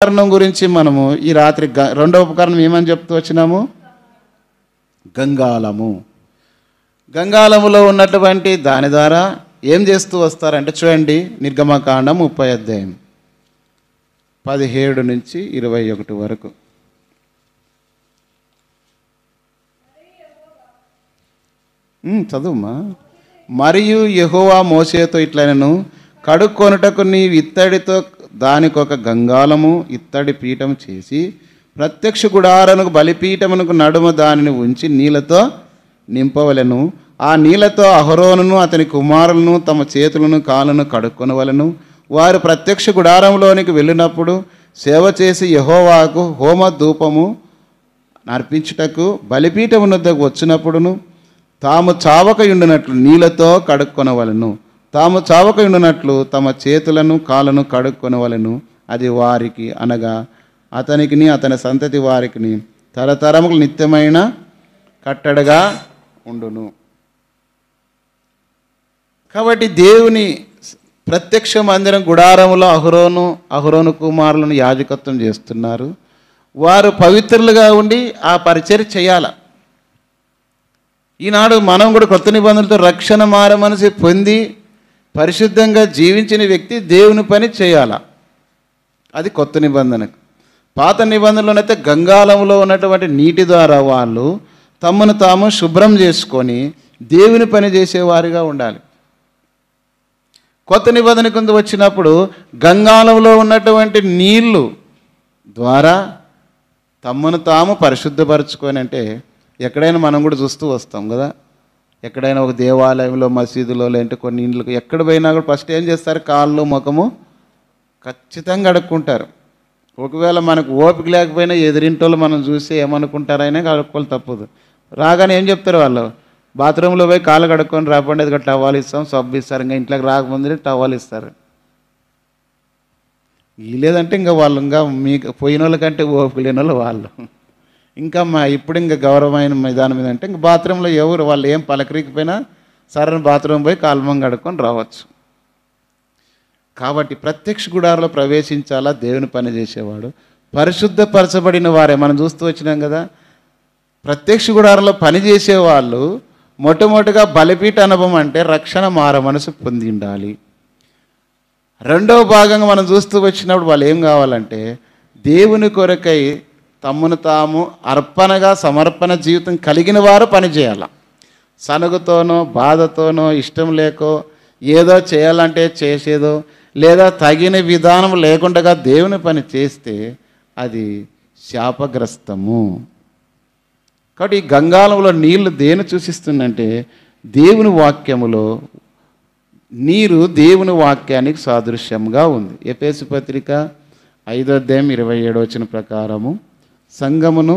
ఉపకరణం గురించి మనము ఈ రాత్రి రెండవ ఉపకరణం ఏమని చెప్తూ వచ్చినాము? గంగాళము. గంగాళములో ఉన్నటువంటి దాని ద్వారా ఏం చేస్తూ వస్తారంటే చూడండి, నిర్గమకాండం 30 అధ్యాయం 17 నుంచి 21 వరకు. చదువుమా. మరియు యెహోవా మోషేతో ఇట్లనెను, కడుక్కొనుటకు నీవు ఇత్తడితో దానికొక గంగాళము ఇత్తడి పీఠం చేసి ప్రత్యక్ష గుడారమునకు బలిపీఠమునకు నడుమ దానిని ఉంచి నీళ్లతో నింపవలెను. ఆ నీళ్లతో అహరోనును అతని కుమారులను తమ చేతులను కాళ్ళను కడుక్కొనవలెను. వారు ప్రత్యక్ష గుడారంలోనికి వెళ్ళినప్పుడు సేవ చేసి యెహోవాకు హోమ ధూపము అర్పించుటకు బలిపీఠము వద్దకు వచ్చినప్పుడును తాము చావకయుండునట్లు నీళ్లతో కడుక్కొనవలెను. తాము చావకయుండునట్లు తమ చేతులను కాళ్ళను కడుక్కొనవలెను. అది వారికి అనగా అతనికిని అతని సంతతి వారికిని తరతరములు నిత్యమైన కట్టడగా ఉండును. కాబట్టి దేవుని ప్రత్యక్ష మందిరం గుడారములో అహరోను కుమారులను యాజకత్వం చేస్తున్నారు. వారు పవిత్రులుగా ఉండి ఆ పరిచర్య చేయాల. ఈనాడు మనం కూడా కొత్త నిబంధనలతో రక్షణ మారమనసి పొంది పరిశుద్ధంగా జీవించిన వ్యక్తి దేవుని పని చేయాల. అది కొత్త నిబంధన. పాత నిబంధనలోనైతే గంగాళంలో ఉన్నటువంటి నీటి ద్వారా వాళ్ళు తమను తాము శుభ్రం చేసుకొని దేవుని పని చేసేవారిగా ఉండాలి. కొత్త నిబంధన కింద వచ్చినప్పుడు గంగాళంలో ఉన్నటువంటి నీళ్ళు ద్వారా తమను తాము పరిశుద్ధపరచుకొని, అంటే ఎక్కడైనా మనం కూడా చూస్తూ వస్తాం కదా, ఎక్కడైనా ఒక దేవాలయంలో మసీదులో లేదంటే కొన్ని ఇండ్లకు ఎక్కడ పోయినా కూడా ఫస్ట్ ఏం చేస్తారు? కాళ్ళు ముఖము ఖచ్చితంగా కడుక్కుంటారు. ఒకవేళ మనకు ఓపిక లేకపోయినా ఎదురింటోళ్ళు మనం చూసి ఏమనుకుంటారైనా కడుక్కోవాలి, తప్పదు. రాగానే ఏం చెప్తారు వాళ్ళు? బాత్రూంలో పోయి కాళ్ళు కడుక్కొని రాపండి, అది టవాల్ ఇస్తాం, సబ్బు ఇస్తారు. ఇంకా ఇంట్లోకి రాకముందే టవాల్ ఇస్తారు. లేదంటే ఇంకా వాళ్ళు ఇంకా మీకు పోయిన వాళ్ళకంటే ఓపిక లేని వాళ్ళు వాళ్ళు ఇంకా ఇప్పుడు ఇంకా గౌరవమైన విధానం మీద అంటే ఇంకా బాత్రూంలో ఎవరు వాళ్ళు ఏం పలకరికపోయినా సరైన బాత్రూమ్ పోయి కాల్మం కడుక్కొని రావచ్చు. కాబట్టి ప్రత్యక్ష గుడారంలో ప్రవేశించాలా దేవుని పని చేసేవాడు. పరిశుద్ధపరచబడిన వారే మనం చూస్తూ వచ్చినాం కదా. ప్రత్యక్ష గుడారంలో పని చేసేవాళ్ళు మొట్టమొదటిగా బలిపీఠ అనుభవం అంటే రక్షణ మార మనసు పొంది ఉండాలి. రెండవ భాగంగా మనం చూస్తూ వచ్చినప్పుడు వాళ్ళు ఏం కావాలంటే దేవుని కొరకై తమను తాము అర్పణగా సమర్పణ జీవితం కలిగిన వారు పని చేయాల. సనుగుతోనో బాధతోనో ఇష్టం లేకో ఏదో చేయాలంటే చేసేదో లేదా తగిన విధానం లేకుండా దేవుని పని చేస్తే అది శాపగ్రస్తము. కాబట్టి ఈ గంగాళంలో నీళ్లు దేని సూచిస్తుందంటే దేవుని వాక్యములో నీరు దేవుని వాక్యానికి సాదృశ్యంగా ఉంది. ఎఫెసు పత్రిక 5వ అధ్యాయం 27వ వచనం ప్రకారము సంగమును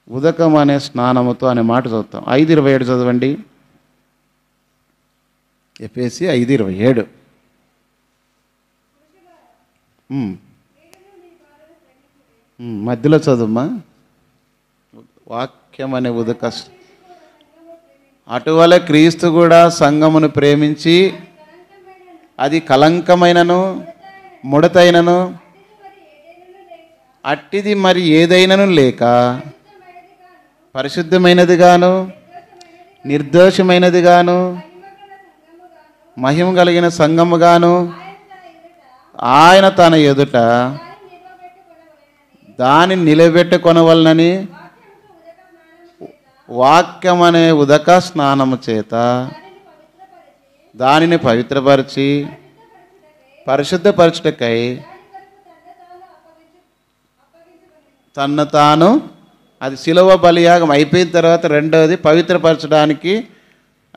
ఉదకం అనే స్నానముతో అనే మాట చదువుతాం. 5:27 చదవండి. ఎఫెసీ 5:27. మధ్యలో చదువుమా. వాక్యం అనే ఉదక అటువల క్రీస్తు కూడా సంఘమును ప్రేమించి అది కలంకమైనను ముడతైనను అట్టిది మరి ఏదైనను లేక పరిశుద్ధమైనదిగాను నిర్దోషమైనదిగాను మహిమ కలిగిన సంఘముగాను ఆయన తన ఎదుట దాన్ని నిలబెట్టుకొనవలనని వాక్యం అనే ఉదక స్నానము చేత దానిని పవిత్రపరిచి పరిశుద్ధపరచుటకై తన్ను తాను, అది శిలువ బలియాగం అయిపోయిన తర్వాత రెండవది పవిత్రపరచడానికి.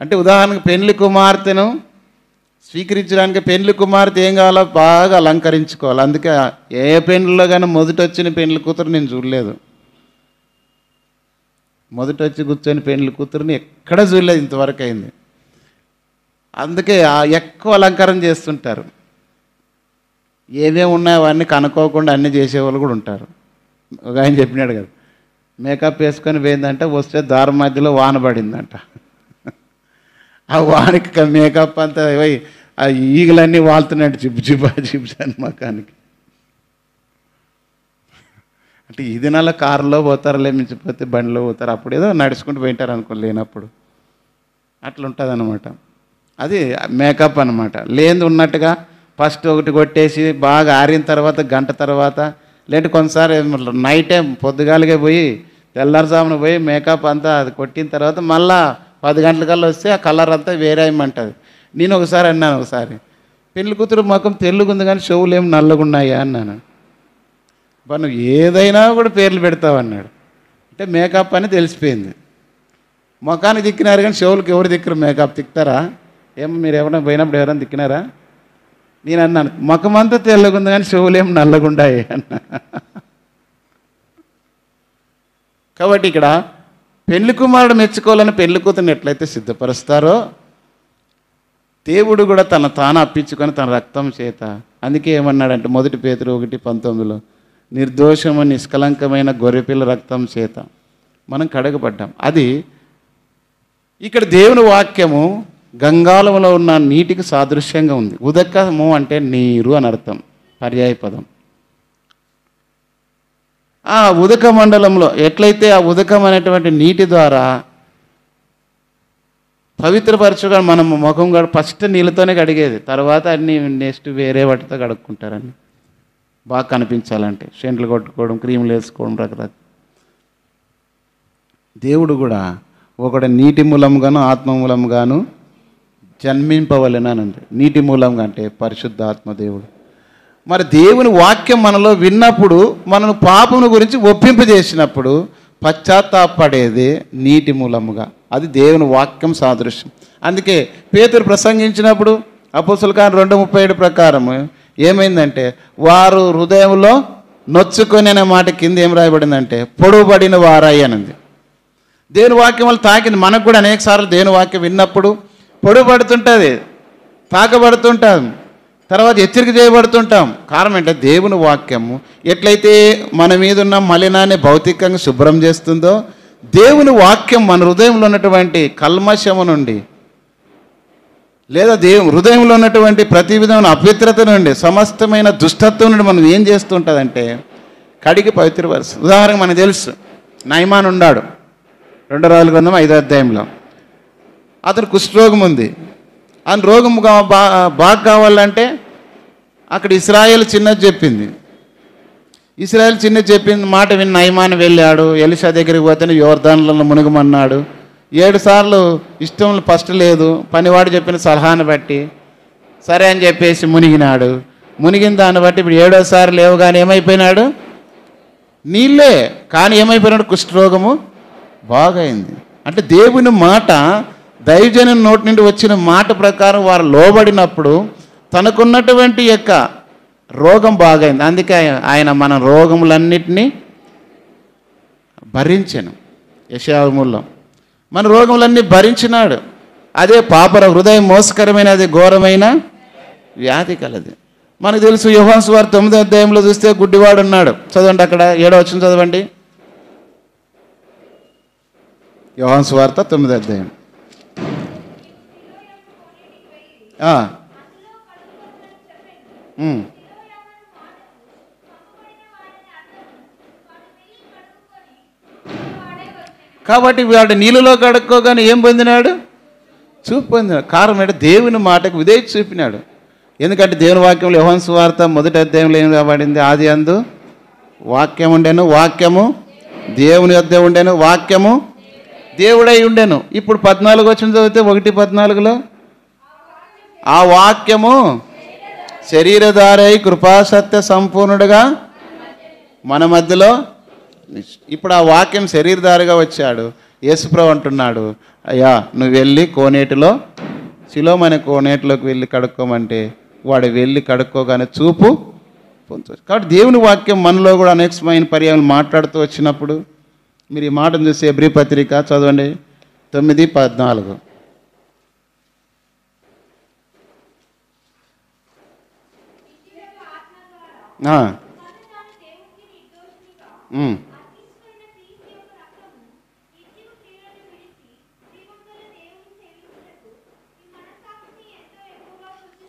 అంటే ఉదాహరణకు పెండ్లి కుమార్తెను స్వీకరించడానికి పెండ్లి కుమార్తె ఏం కావాలో బాగా అలంకరించుకోవాలి. అందుకే ఏ పెండ్లిలో కానీ మొదట వచ్చిన పెండ్లి కూతురు నేను చూడలేదు. మొదట వచ్చి కూర్చొని పెండ్లి కూతురుని ఎక్కడ చూడలేదు, ఇంతవరకు అయింది. అందుకే ఎక్కువ అలంకారం చేస్తుంటారు. ఏమేమి ఉన్నాయో అవన్నీ కనుక్కోకుండా అన్నీ చేసేవాళ్ళు కూడా ఉంటారు. ఒక ఆయన చెప్పినాడు కదా, మేకప్ వేసుకొని పోయిందంటే వస్తే దారి మధ్యలో వాన పడిందంట. ఆ వానికి మేకప్ అంతా ఆ ఈగలన్నీ వాళ్తున్నాడు జిబ్ జిబా జిబ్స్ అని మకానికి. అంటే ఈ దినాల్లో కారులో పోతారులే, మించిపోతే బండిలో పోతారు, అప్పుడు ఏదో నడుచుకుంటూ పోయింటారు అనుకో, లేనప్పుడు అట్లా ఉంటుంది అనమాట. అది మేకప్ అనమాట. లేనిది ఉన్నట్టుగా ఫస్ట్ ఒకటి కొట్టేసి బాగా ఆరిన తర్వాత గంట తర్వాత, లేదంటే కొంతసారి నైట్ టైం పొద్దుగాలిగే పోయి తెల్లారుజామున పోయి మేకప్ అంతా అది కొట్టిన తర్వాత మళ్ళా 10 గంటలకల్లా వస్తే ఆ కలర్ అంతా వేరే ఏమంటుంది. నేను ఒకసారి అన్నాను, ఒకసారి పెళ్లి కూతురు ముఖం తెల్లుగుంది కానీ చెవులు ఏమి నల్లగున్నాయా అన్నాను. బా నువ్వు ఏదైనా కూడా పేర్లు పెడతావు అన్నాడు. అంటే మేకప్ అని తెలిసిపోయింది. ముఖానికి దిక్కినారు కానీ చెవులకు ఎవరు దిక్కరు, మేకప్ తిక్తారా? ఏమో మీరు ఎవరైనా పోయినప్పుడు ఎవరైనా దిక్కినారా? నేను అన్నాను ముఖం అంతా తెల్లగుంది కానీ చెవులు ఏమి నల్లగుండాయి అన్నా. కాబట్టి ఇక్కడ పెళ్లి కుమారుడు మెచ్చుకోవాలని పెళ్లి కూతురుని ఎట్లయితే సిద్ధపరుస్తారో, దేవుడు కూడా తన తాను అప్పించుకొని తన రక్తం చేత, అందుకే ఏమన్నాడంటే 1 పేతురు 1:19 నిర్దోషము నిష్కలంకమైన గొర్రెపిల్ల రక్తం చేత మనం కడగబడ్డాం. అది ఇక్కడ దేవుని వాక్యము గంగాళంలో ఉన్న నీటికి సాదృశ్యంగా ఉంది. ఉదకము అంటే నీరు అని అర్థం, పర్యాయ పదం. ఆ ఉదక మండలంలో ఎట్లయితే ఆ ఉదకం అనేటువంటి నీటి ద్వారా పవిత్రపరచుగా మనం ముఖం కూడా ఫస్ట్ నీళ్ళతోనే కడిగేది, తర్వాత అన్నీ నెక్స్ట్ వేరే వాటితో కడుక్కుంటారని బాగా కనిపించాలంటే సెంట్లు కొట్టుకోవడం, క్రీములు వేసుకోవడం, రకరకాల. దేవుడు కూడా ఒకడు నీటి మూలంగాను ఆత్మ మూలంగాను జన్మింపవలెనని. నీటి మూలంగా అంటే పరిశుద్ధాత్మ దేవుడు. మరి దేవుని వాక్యం మనలో విన్నప్పుడు, మనను పాపమును గురించి ఒప్పింపజేసినప్పుడు పశ్చాత్తాపడేది నీటి మూలముగా. అది దేవుని వాక్యం సాదృశ్యం. అందుకే పేతురు ప్రసంగించినప్పుడు అపోస్తలుల కార్యం 2:37 ప్రకారం ఏమైందంటే, వారు హృదయంలో నొచ్చుకొని అనే మాట కింద ఏం రాయబడిందంటే పొడవుబడిన వారాయి అనింది. దేవుని వాక్యం వల్ల తాకింది. మనకు కూడా అనేక సార్లు దేవుని వాక్యం విన్నప్పుడు పొడవుబడుతుంటుంది, తాకబడుతుంటాం, తర్వాత హెచ్చరిక చేయబడుతుంటాం. కారణం ఏంటంటే దేవుని వాక్యము ఎట్లయితే మన మీద ఉన్న మలినాన్ని భౌతికంగా శుభ్రం చేస్తుందో, దేవుని వాక్యం మన హృదయంలో ఉన్నటువంటి కల్మషము నుండి, లేదా హృదయంలో ఉన్నటువంటి ప్రతి విధమైన అపవిత్రత నుండి, సమస్తమైన దుష్టత్వం నుండి మనం ఏం చేస్తుంటుందంటే కడిగి పవిత్రపరుస్తుంది. ఉదాహరణకు మనకు తెలుసు, నయమాన్ ఉన్నాడు 2 రాజుల గ్రంథం 5వ అధ్యాయంలో. అతను కుష్ఠరోగం ఉంది. ఆయన రోగం బాగా కావాలంటే అక్కడ ఇశ్రాయేలు చిన్నది చెప్పింది. ఇశ్రాయేలు చిన్నది చెప్పింది మాట విని నయమాన్ వెళ్ళాడు. ఎలీషా దగ్గరికి పోతేనే యోర్దానులలో మునుగమన్నాడు. 7 సార్లు ఇష్టం ఫస్ట్ లేదు, పనివాడు చెప్పిన సలహాను బట్టి సరే అని చెప్పేసి మునిగినాడు. మునిగిన దాన్ని బట్టి ఇప్పుడు 7వసారి లేవగానే ఏమైపోయినాడు? నీళ్ళే, కానీ ఏమైపోయినాడు? కుష్ఠరోగము బాగైంది. అంటే దేవుని మాట, దైవజనం నోటి నుండి వచ్చిన మాట ప్రకారం వారు లోబడినప్పుడు తనకున్నటువంటి యొక్క రోగం బాగైంది. అందుకే ఆయన మన రోగములన్నిటినీ భరించాను. యెషయామూలో మన రోగములన్నీ భరించినాడు. అదే పాపర హృదయం మోసకరమైన, అది ఘోరమైన వ్యాధి కలది. మనకు తెలుసు యోహాను సువార్త 9వ అధ్యాయంలో చూస్తే గుడ్డివాడు ఉన్నాడు. చదవండి, అక్కడ 7వ వచనం చదవండి. యోహాను సువార్త 9వ అధ్యాయం. కాబట్టి వాడు నీళ్ళలో కడుక్కోగానే ఏం పొందినాడు? చూపు పొందినాడు. కారణం ఏంటంటే దేవుని మాటకు విధేయత చూపినాడు. ఎందుకంటే దేవుని వాక్యంలో యోహాను సువార్త 1వ అధ్యాయంలో ఏం రాబడింది? ఆది యందు వాక్యం ఉండెను, వాక్యము దేవుని యొద్ద ఉండెను, వాక్యము దేవుడై ఉండెను. ఇప్పుడు 14 వచనం చదివితే 1:14లో ఆ వాక్యము శరీరధారై కృపాసత్య సంపూర్ణుడుగా మన మధ్యలో. ఇప్పుడు ఆ వాక్యం శరీరధారిగా వచ్చాడు. యేసుప్రభు అంటున్నాడు, అయ్యా నువ్వు వెళ్ళి కోనేటిలో, సిలోము అనే కోనేటిలోకి వెళ్ళి కడుక్కోమంటే వాడు వెళ్ళి కడుక్కోగానే చూపు పొందవచ్చు. కాబట్టి దేవుని వాక్యం మనలో కూడా అనేకమైన పర్యాయాలు మాట్లాడుతూ వచ్చినప్పుడు మీరు ఈ మాటను చూసి హెబ్రీ పత్రిక చదవండి 9:14.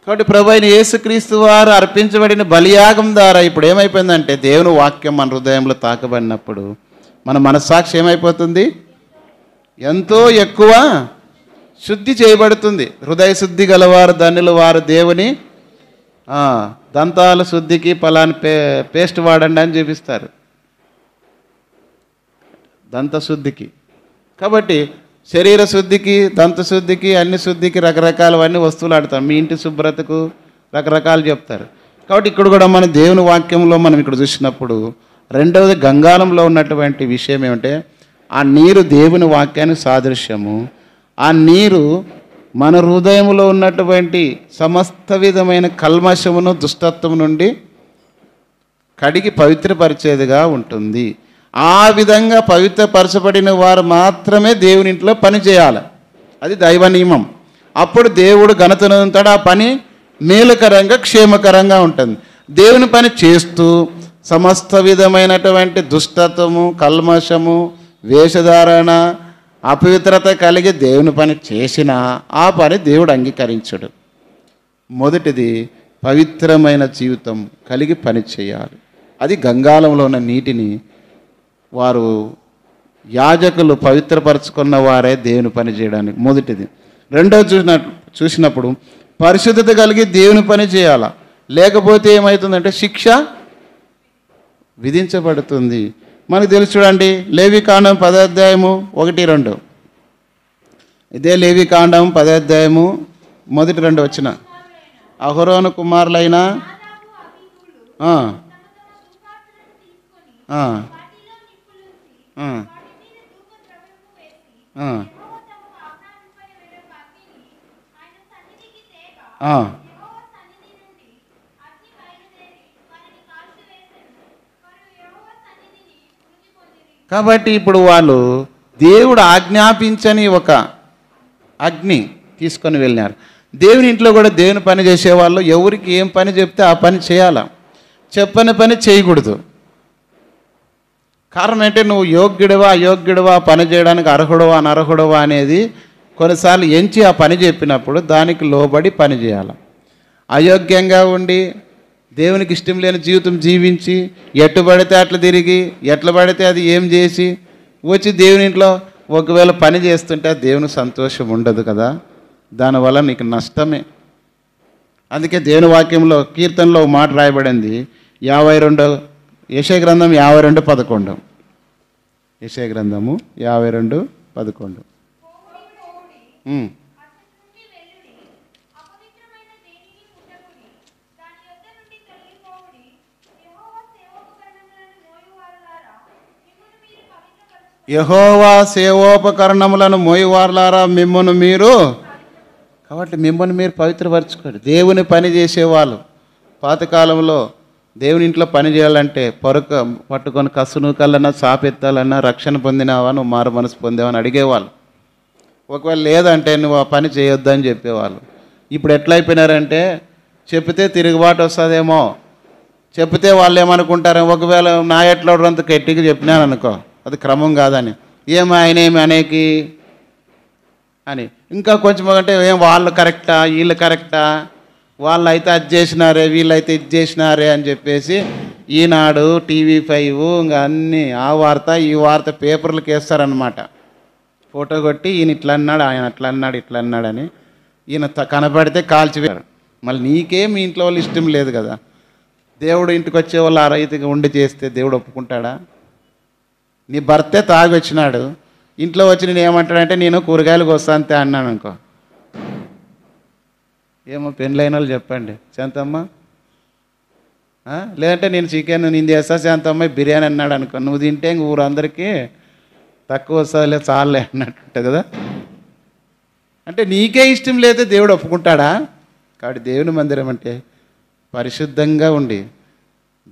కాబట్టి ప్రభు అయిన యేసుక్రీస్తు వారు అర్పించబడిన బలియాగం ద్వారా ఇప్పుడు ఏమైపోయిందంటే దేవుని వాక్యం మన హృదయంలో తాకబడినప్పుడు మన మనస్సాక్షి ఏమైపోతుంది? ఎంతో ఎక్కువ శుద్ధి చేయబడుతుంది. హృదయ శుద్ధి గలవారు ధన్యులు వారు దేవుని దంతాల శుద్ధికి పలాని పేస్ట్ వాడండి అని చూపిస్తారు, దంత శుద్ధికి. కాబట్టి శరీర శుద్ధికి, దంత శుద్ధికి, అన్ని శుద్ధికి రకరకాలవన్నీ వస్తువులు ఆడతాం. మీ ఇంటి శుభ్రతకు రకరకాలు చెప్తారు. కాబట్టి ఇక్కడ కూడా మన దేవుని వాక్యంలో మనం ఇక్కడ చూసినప్పుడు రెండవది గంగాళంలో ఉన్నటువంటి విషయం ఏమంటే ఆ నీరు దేవుని వాక్యానికి సాదృశ్యము. ఆ నీరు మన హృదయంలో ఉన్నటువంటి సమస్త విధమైన కల్మషమును దుష్టత్వం నుండి కడిగి పవిత్రపరిచేదిగా ఉంటుంది. ఆ విధంగా పవిత్రపరచబడిన వారు మాత్రమే దేవుని ఇంట్లో పని చేయాలి. అది దైవ నియమం. అప్పుడు దేవుడు ఘనతనంతాడు. ఆ పని మేలుకరంగా క్షేమకరంగా ఉంటుంది. దేవుని పని చేస్తూ సమస్త విధమైనటువంటి దుష్టత్వము, కల్మషము, వేషధారణ, అపవిత్రత కలిగి దేవుని పని చేసినా ఆ పని దేవుడు అంగీకరించడు. మొదటిది పవిత్రమైన జీవితం కలిగి పని చేయాలి. అది గంగాళంలో ఉన్న నీటిని వారు యాజకులు పవిత్రపరచుకున్న వారే దేవుని పని చేయడానికి మొదటిది. రెండోది చూసినప్పుడు పరిశుద్ధత కలిగి దేవుని పని చేయాల, లేకపోతే ఏమవుతుందంటే శిక్ష విధించబడుతుంది. మనకు తెలుసు చూడండి, లేవికాండం 10వ అధ్యాయము 1-2. ఇదే లేవికాండం 10వ అధ్యాయము 1-2 వచ్చిన అహరోను కుమారులైన కాబట్టి ఇప్పుడు వాళ్ళు దేవుడు ఆజ్ఞాపించని ఒక అగ్ని తీసుకొని వెళ్ళినారు. దేవుని ఇంట్లో కూడా దేవుని పని చేసేవాళ్ళు ఎవరికి ఏం పని చెప్తే ఆ పని చేయాల, చెప్పని పని చేయకూడదు. కారణం ఏంటంటే నువ్వు యోగ్యుడివా అయోగ్యుడివా, పని చేయడానికి అర్హుడవా అనర్హుడవా అనేది కొన్నిసార్లు ఎంచి ఆ పని చెప్పినప్పుడు దానికి లోబడి పని చేయాలి. అయోగ్యంగా ఉండి దేవునికి ఇష్టం లేని జీవితం జీవించి ఎట్టు పడితే అట్లా తిరిగి ఎట్లా పడితే అది ఏం చేసి వచ్చి దేవుని ఇంట్లో ఒకవేళ పని చేస్తుంటే దేవుని సంతోషం ఉండదు కదా, దానివల్ల నీకు నష్టమే. అందుకే దేవుని వాక్యంలో కీర్తనలో మాట రాయబడింది 52 యెషయా గ్రంథం 52:11. యెషయా గ్రంథము 52:11. యెహోవా సేవోపకరణములను మోయువారులారా మిమ్మును మీరు, కాబట్టి మిమ్మల్ని మీరు పవిత్రపరచుకోండి. దేవుని పని చేసేవాళ్ళు పాతకాలంలో దేవుని ఇంట్లో పని చేయాలంటే పట్టుకొని కసును కల్లన్నా చాపెత్తాలన్నా రక్షణ పొందినావా, నువ్వు మారు మనసు పొందావని అడిగేవాళ్ళు. ఒకవేళ లేదంటే నువ్వు ఆ పని చేయొద్దని చెప్పేవాళ్ళు. ఇప్పుడు ఎట్లయిపోయినారంటే చెప్తే తిరుగుబాటు వస్తుందేమో, చెప్తే వాళ్ళు ఏమనుకుంటారేమో, ఒకవేళ నా ఎట్లా అంత గట్టిగా చెప్పినాను అనుకో అది క్రమం కాదని, ఏమి అనేకి అని ఇంకా కొంచెం అంటే ఏం వాళ్ళు కరెక్టా వీళ్ళు కరెక్టా, వాళ్ళు అయితే అది చేసినారే వీళ్ళైతే ఇది చేసినారే అని చెప్పేసి ఈనాడు TV5 ఇంకా అన్నీ ఆ వార్త ఈ వార్త పేపర్లకు వేస్తారనమాట. ఫోటో కొట్టి ఈయన ఇట్లా అన్నాడు, ఆయన అట్లా అన్నాడు, ఇట్లా అన్నాడని ఈయన కనపడితే కాల్చివేరు. మళ్ళీ నీకే మీ ఇంట్లో వాళ్ళు ఇష్టం లేదు కదా, దేవుడు ఇంటికి వచ్చే వాళ్ళు ఆ రైతుగా ఉండి చేస్తే దేవుడు ఒప్పుకుంటాడా? నీ భర్తే తాగి వచ్చినాడు, ఇంట్లో వచ్చి నేను ఏమంటాడంటే నేను కూరగాయలకు వస్తా అంతే అన్నాను అనుకో, ఏమో పెళ్ళైన వాళ్ళు చెప్పండి శాంతమ్మ, లేదంటే నేను చికెన్ నేను చేస్తా శాంతమ్మ బిర్యానీ అన్నాడు అనుకో, నువ్వు తింటే ఇంక ఊరందరికీ తక్కువ వస్తుందిలే చాలే అన్నట్టు కదా. అంటే నీకే ఇష్టం లేదే దేవుడు ఒప్పుకుంటాడా? కాబట్టి దేవుని మందిరం అంటే పరిశుద్ధంగా ఉండి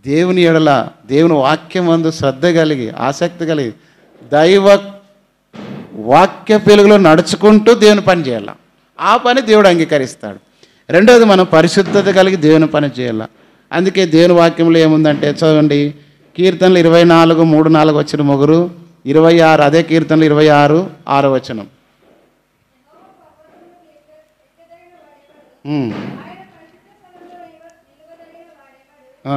దేవుని ఎడల దేవుని వాక్యం అందు శ్రద్ధ కలిగి ఆసక్తి కలిగి దైవ వాక్య వెలుగులో నడుచుకుంటూ దేవుని పని చేయాలి. ఆ పని దేవుడు అంగీకరిస్తాడు. రెండవది మనం పరిశుద్ధత కలిగి దేవుని పని చేయాలి. అందుకే దేవుని వాక్యంలో ఏముందంటే చదవండి, కీర్తనలు 24:3-4 వచ్చిన ముగ్గురు 26, అదే కీర్తనలు 26:6 వచనం. ఆ,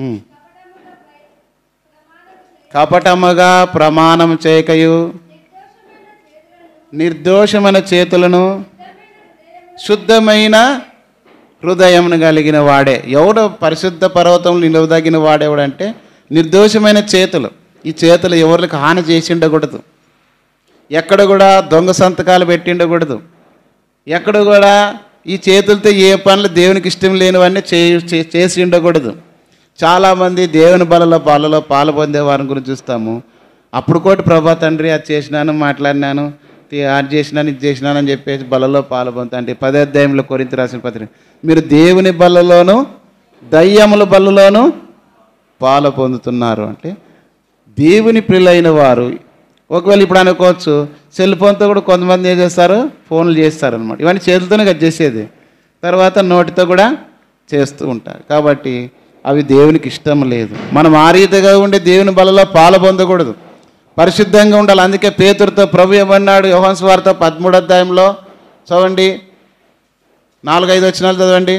ఉమ్. కపటముగా ప్రమాణం చేయకయు నిర్దోషమైన చేతులను శుద్ధమైన హృదయమును కలిగిన వాడే. ఎవడు పరిశుద్ధ పర్వతంలో నిలవదగిన వాడేవాడంటే నిర్దోషమైన చేతులు. ఈ చేతులు ఎవరికి హాని చేసి ఉండకూడదు, ఎక్కడ కూడా దొంగ సంతకాలు పెట్టి ఉండకూడదు, ఎక్కడ కూడా ఈ చేతులతో ఏ పనులు దేవునికి ఇష్టం లేనివన్నీ చేసి ఉండకూడదు. చాలామంది దేవుని పాలలో పాలు పొందే వారిని గురించి చూస్తాము. అప్పుడు కూడా ప్రభా తండ్రి అది చేసినాను, మాట్లాడినాను, అది చేసినాను, ఇది చేసినాను అని చెప్పేసి బలలో పాలు పొందుతా అంటే 10వ అధ్యాయంలో కొరింథీ రాసిన పత్రిక, మీరు దేవుని బలలోను దయ్యముల బలలోను పాలు పొందుతున్నారు అంటే దేవుని ప్రియులైన వారు. ఒకవేళ ఇప్పుడు అనుకోవచ్చు సెల్ ఫోన్తో కూడా కొంతమంది ఏం చేస్తారు, ఫోన్లు చేస్తారు అనమాట. ఇవన్నీ చేతులతోనే కదా చేసేది, తర్వాత నోటితో కూడా చేస్తూ ఉంటారు. కాబట్టి అవి దేవునికి ఇష్టం లేదు. మనం ఆ రీతిగా ఉండే దేవుని బలలో పాలు పొందకూడదు, పరిశుద్ధంగా ఉండాలి. అందుకే పేతురుతో ప్రభు ఏమన్నాడు, యోహాను సువార్త 13వ అధ్యాయంలో చదవండి, 4-5 వచనాలు చదవండి.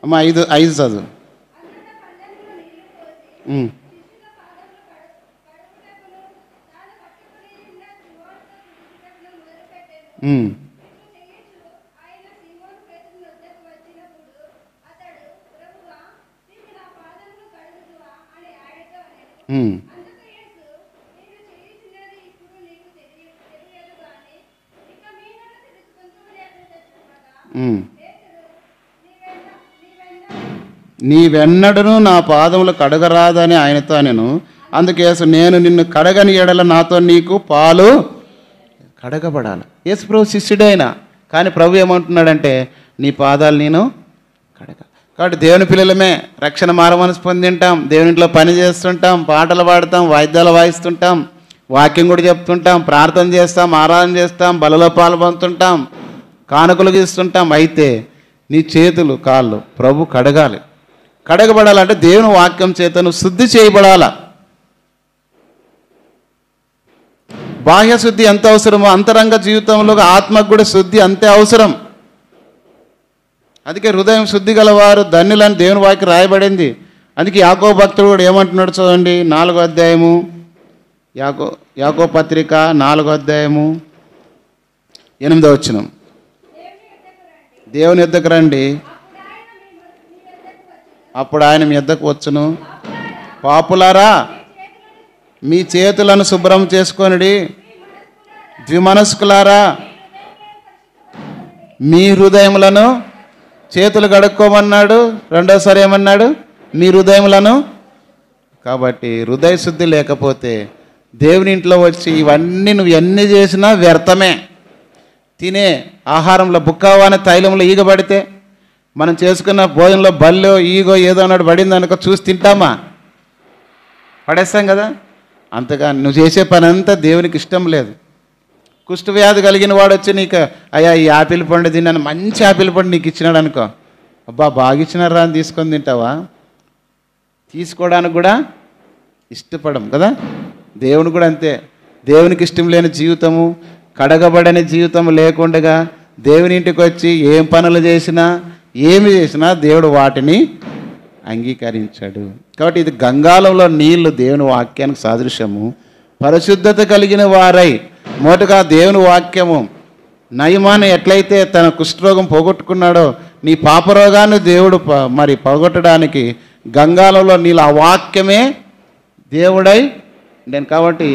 అమ్మా 5 చదువు. నీవెన్నడను నా పాదములు కడగరాదని ఆయనతో నేను. అందుకేసు నేను నిన్ను కడగని ఎడల నాతో నీకు పాలు కడగబడాలి. యేసు ప్రభు శిష్యుడైనా కానీ ప్రభు ఏమంటున్నాడంటే నీ పాదాలు నేను కడగాలి. కాబట్టి దేవుని పిల్లలమే రక్షణ మారమనసు పొందింటాం, దేవుని ఇంట్లో పని చేస్తుంటాం, పాటలు పాడతాం, వాయిద్యాలు వాయిస్తుంటాం, వాక్యం కూడా చెప్తుంటాం, ప్రార్థన చేస్తాం, ఆరాధన చేస్తాం, బలలో పాల్పొందుతుంటాం, కానుకలు గీస్తుంటాం. అయితే నీ చేతులు కాళ్ళు ప్రభు కడగాలి. కడగబడాలంటే దేవుని వాక్యం చేత నువ్వు శుద్ధి చేయబడాల. బాహ్య శుద్ధి ఎంత అవసరమో అంతరంగ జీవితంలో ఆత్మకు కూడా శుద్ధి అంతే అవసరం. అందుకే హృదయం శుద్ధి గలవారు ధన్యులని దేవుని వాక్యం రాయబడింది. అందుకే యాకోబు భక్తుడు కూడా ఏమంటున్నాడు చూడండి, 4వ అధ్యాయము, యాకోబు పత్రిక 4వ అధ్యాయము 8వ వచనం. దేవుని యొద్దకు రండి, అప్పుడు ఆయన మీ యొద్దకు వచ్చును. పాపులారా మీ చేతులను శుభ్రం చేసుకొనిడి, ద్విమనస్కులారా మీ హృదయములను, చేతులు కడుక్కోమన్నాడు, రెండోసారి ఏమన్నాడు, మీ హృదయములను. కాబట్టి హృదయ శుద్ధి లేకపోతే దేవుని ఇంట్లో వచ్చి ఇవన్నీ నువ్వు ఎన్ని చేసినా వ్యర్థమే. తినే ఆహారంలో బుక్కవాని తైలంలో ఈగ పడితే, మనం చేసుకున్న భోజనంలో బల్లో ఈగో ఏదో అన్నాడు పడింది అనుకో, చూసి తింటామా? పడేస్తాం కదా. అంతగా నువ్వు చేసే పని అంతా దేవునికి ఇష్టం లేదు. కుష్ఠవ్యాధి కలిగిన వాడు వచ్చి నీకు అయ్యా ఈ ఆపిల్ పండు తిన్నాను, మంచి ఆపిల్ పండు నీకు ఇచ్చినాడు అనుకో, అబ్బా బాగా ఇచ్చినారా అని తీసుకొని తింటావా? తీసుకోవడానికి కూడా ఇష్టపడం కదా. దేవుని కూడా అంతే. దేవునికి ఇష్టం లేని జీవితము, కడగబడని జీవితం లేకుండా దేవుని ఇంటికి వచ్చి ఏం పనులు చేసినా ఏమి చేసినా దేవుడు వాటిని అంగీకరించాడు. కాబట్టి ఇది గంగాళంలో నీళ్లు దేవుని వాక్యానికి సాదృశ్యము. పరిశుద్ధత కలిగిన వారై మొదటగా దేవుని వాక్యము నయమాన్ని ఎట్లయితే తన కుష్ఠరోగం పోగొట్టుకున్నాడో, నీ పాపరోగాన్ని దేవుడు మరి పోగొట్టడానికి గంగాళంలో నీళ్ళు, ఆ వాక్యమే దేవుడై నేను. కాబట్టి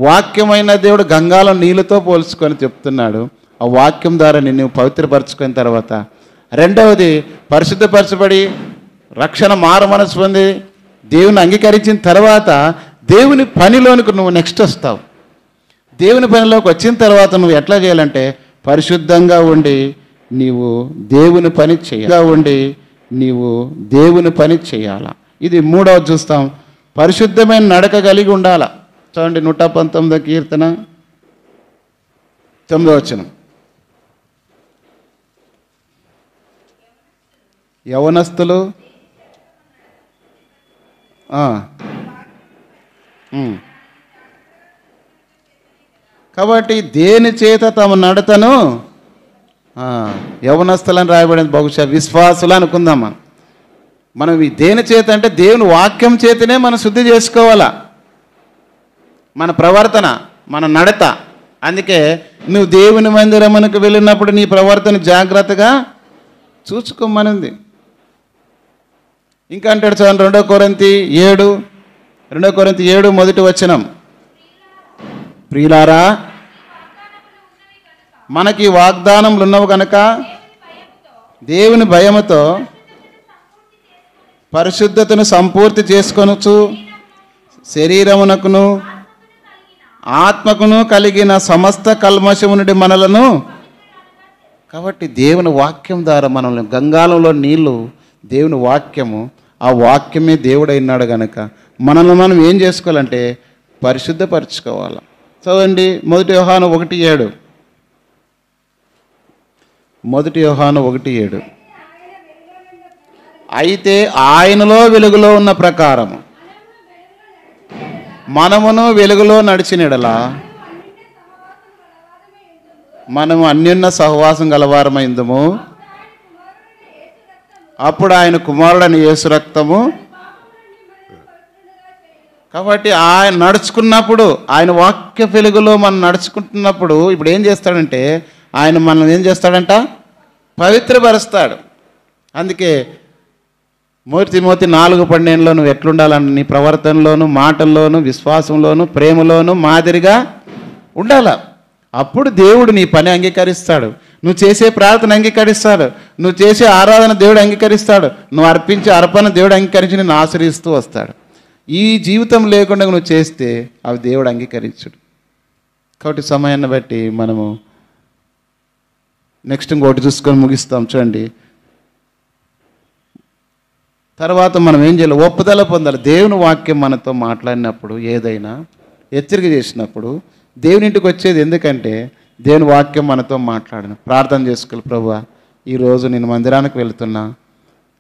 వాక్యమైన దేవుడు గంగాళం నీళ్ళతో పోల్చుకొని చెప్తున్నాడు. ఆ వాక్యం ద్వారా నిన్ను పవిత్రపరచుకున్న తర్వాత, రెండవది పరిశుద్ధపరచబడి రక్షణ మారమనసు పొంది దేవుని అంగీకరించిన తర్వాత దేవుని పనిలోనికి నువ్వు నెక్స్ట్ వస్తావు. దేవుని పనిలోకి వచ్చిన తర్వాత నువ్వు ఎట్లా చేయాలంటే పరిశుద్ధంగా ఉండి నీవు దేవుని పని చేయాల. ఇది 3వది చూస్తాం. పరిశుద్ధమైన నడక కలిగి ఉండాల. చూడండి 119వ కీర్తన 9వ వచనం. యవనస్తులు కాబట్టి దేని చేత తమ నడతను యవనస్తులని రాయబడింది, బహుశా విశ్వాసులు అనుకుందామా. మనం ఈ దేని చేత అంటే దేవుని వాక్యం చేతనే మనం శుద్ధి చేసుకోవాలా, మన ప్రవర్తన, మన నడత. అందుకే నువ్వు దేవుని మందిరమునకు వెళ్ళినప్పుడు నీ ప్రవర్తన జాగ్రత్తగా చూసుకోమనింది. ఇంకా అంటాడు చూడండి 2 కొరింథీ 7 మొదటి వచనం. ప్రియులారా, మనకి వాగ్దానములు ఉన్నవి కనుక దేవుని భయముతో పరిశుద్ధతను సంపూర్తి చేసుకొనుచు శరీరమునకును ఆత్మకును కలిగిన సమస్త కల్మషము నుండి మనలను. కాబట్టి దేవుని వాక్యం ద్వారా మనల్ని, గంగాలంలో నీళ్లు దేవుని వాక్యము, ఆ వాక్యమే దేవుడైనాడు కనుక మనల్ని మనం ఏం చేసుకోవాలంటే పరిశుద్ధపరచుకోవాలి. చదవండి 1 యోహాను 1:7. 1 యోహాను 1:7. అయితే ఆయనలో వెలుగులో ఉన్న ప్రకారము మనమును వెలుగులో నడిచినడలా మనము అన్యోన్య సహవాసం గలవారమైందము. అప్పుడు ఆయన కుమారుడైన యేసు రక్తము. కాబట్టి ఆయన నడుచుకున్నప్పుడు, ఆయన వాక్య వెలుగులో మనం నడుచుకుంటున్నప్పుడు ఇప్పుడు ఏం చేస్తాడంటే ఆయన మనం ఏం చేస్తాడంట, పవిత్రపరుస్తాడు. అందుకే 1 తిమోతి 4:12 నువ్వు ఎట్లుండాలంటే నీ ప్రవర్తనలోను, మాటల్లోను, విశ్వాసంలోను, ప్రేమలోను మాదిరిగా ఉండాల. అప్పుడు దేవుడు నీ పని అంగీకరిస్తాడు, నువ్వు చేసే ప్రార్థన అంగీకరిస్తాడు, నువ్వు చేసే ఆరాధన దేవుడు అంగీకరిస్తాడు, నువ్వు అర్పించే అర్పణ దేవుడు అంగీకరించి నిన్ను ఆశ్రయిస్తూ వస్తాడు. ఈ జీవితం లేకుండా నువ్వు చేస్తే అవి దేవుడు అంగీకరించడు. కాబట్టి సమయాన్ని బట్టి మనము నెక్స్ట్ ఇంకోటి చూసుకొని ముగిస్తాం. చూడండి, తర్వాత మనం ఏం చేయాలి, ఒప్పుదల పొందాలి. దేవుని వాక్యం మనతో మాట్లాడినప్పుడు, ఏదైనా హెచ్చరిక చేసినప్పుడు దేవుని ఇంటికి వచ్చేది ఎందుకంటే దేవుని వాక్యం మనతో మాట్లాడను. ప్రార్థన చేసుకోవాలి, ప్రభువా ఈరోజు నేను మందిరానికి వెళుతున్నా,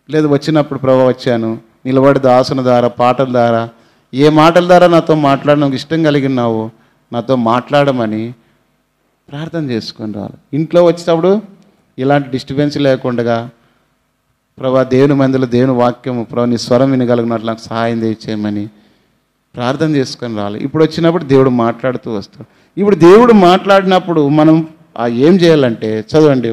లేదు వచ్చినప్పుడు ప్రభువా వచ్చాను, నిలబడి దాసుల ద్వారా, పాటల ద్వారా, ఏ మాటల ద్వారా నాతో మాట్లాడడానికి ఇష్టం కలిగినావు నాతో మాట్లాడమని ప్రార్థన చేసుకొని రావాలి. ఇంట్లో వచ్చేటప్పుడు ఇలాంటి డిస్టర్బెన్స్ లేకుండా ప్రభా దేవుని మందిలో దేవుని వాక్యము ప్రభా నీ స్వరం వినగలిగినట్లు నాకు సహాయం చేయమని ప్రార్థన చేసుకొని రావాలి. ఇప్పుడు వచ్చినప్పుడు దేవుడు మాట్లాడుతూ వస్తాడు. ఇప్పుడు దేవుడు మాట్లాడినప్పుడు మనం ఏం చేయాలంటే చదవండి,